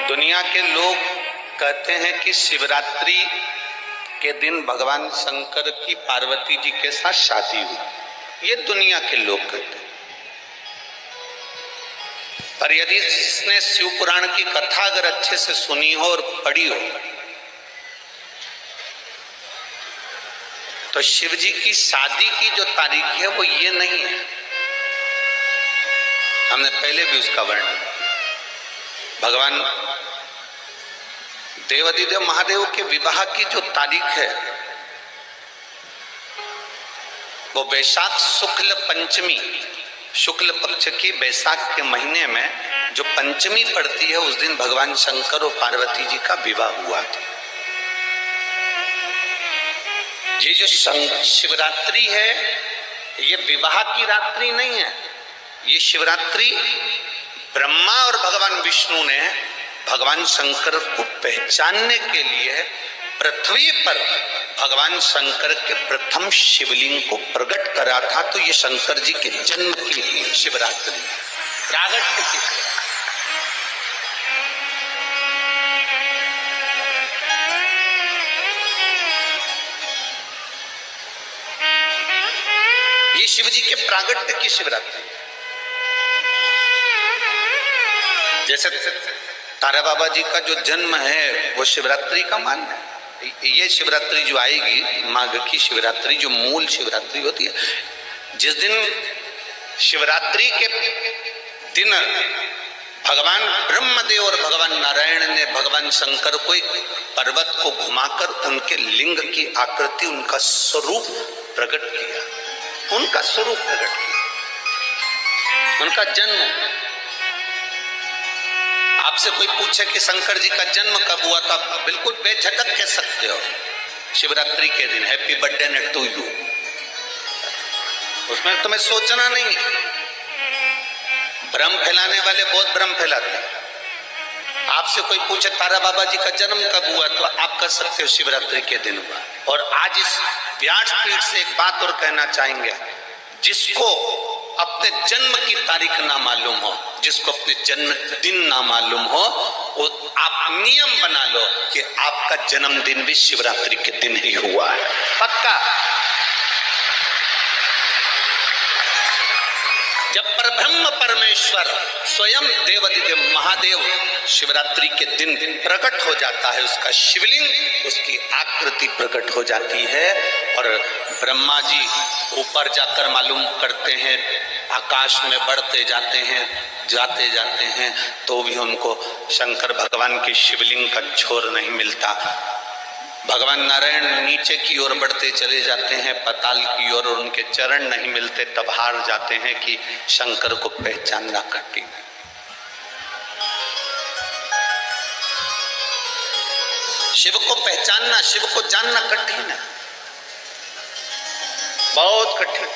दुनिया के लोग कहते हैं कि शिवरात्रि के दिन भगवान शंकर की पार्वती जी के साथ शादी हुई। ये दुनिया के लोग कहते हैं। पर यदि जिसने शिव पुराण की कथा अगर अच्छे से सुनी हो और पढ़ी हो तो शिव जी की शादी की जो तारीख है वो ये नहीं है। हमने पहले भी उसका वर्णन। भगवान देवाधिदेव महादेव के विवाह की जो तारीख है वो वैशाख शुक्ल पंचमी, शुक्ल पक्ष की वैशाख के महीने में जो पंचमी पड़ती है उस दिन भगवान शंकर और पार्वती जी का विवाह हुआ था। ये जो शिवरात्रि है ये विवाह की रात्रि नहीं है। ये शिवरात्रि ब्रह्मा और भगवान विष्णु ने भगवान शंकर को पहचानने के लिए पृथ्वी पर भगवान शंकर के प्रथम शिवलिंग को प्रकट करा था। तो ये शंकर जी के जन्म की शिवरात्रि, प्रागट्य की। ये शिव जी के प्रागट्य की शिवरात्रि। जैसे तारा बाबा जी का जो जन्म है वो शिवरात्रि का मान है। ये शिवरात्रि जो आएगी माघ की शिवरात्रि, जो मूल शिवरात्रि होती है, जिस दिन शिवरात्रि के दिन भगवान ब्रह्मदेव और भगवान नारायण ने भगवान शंकर को एक पर्वत को घुमाकर उनके लिंग की आकृति, उनका स्वरूप प्रकट किया। उनका स्वरूप प्रकट किया, उनका जन्म। आपसे कोई पूछे कि शंकर जी का जन्म कब हुआ था, बिल्कुल बेझटक कह सकते हो शिवरात्रि के दिन, हैप्पी बर्थडे टू यू। उसमें तुम्हें सोचना नहीं है। भ्रम फैलाने वाले बहुत भ्रम फैलाते हैं। आपसे कोई पूछे तारा बाबा जी का जन्म कब हुआ तो आप कह सकते हो शिवरात्रि के दिन हुआ। और आज इस व्यासपीठ से एक बात और कहना चाहेंगे, जिसको अपने जन्म की तारीख ना मालूम हो, जिसको अपने जन्म दिन ना मालूम हो, वो आप नियम बना लो कि आपका जन्मदिन भी शिवरात्रि के दिन ही हुआ है, पक्का। जब परब्रह्म परमेश्वर स्वयं देवाधिदेव महादेव शिवरात्रि के दिन प्रकट हो जाता है, उसका शिवलिंग, उसकी आकृति प्रकट हो जाती है। और ब्रह्मा जी ऊपर जाकर मालूम करते हैं, आकाश में बढ़ते जाते हैं तो भी उनको शंकर भगवान के शिवलिंग का छोर नहीं मिलता। भगवान नारायण नीचे की ओर बढ़ते चले जाते हैं, पाताल की ओर, और उनके चरण नहीं मिलते। तब हार जाते हैं कि शंकर को पहचानना कठिन है। शिव को पहचानना, शिव को जानना कठिन है, बहुत कठिन।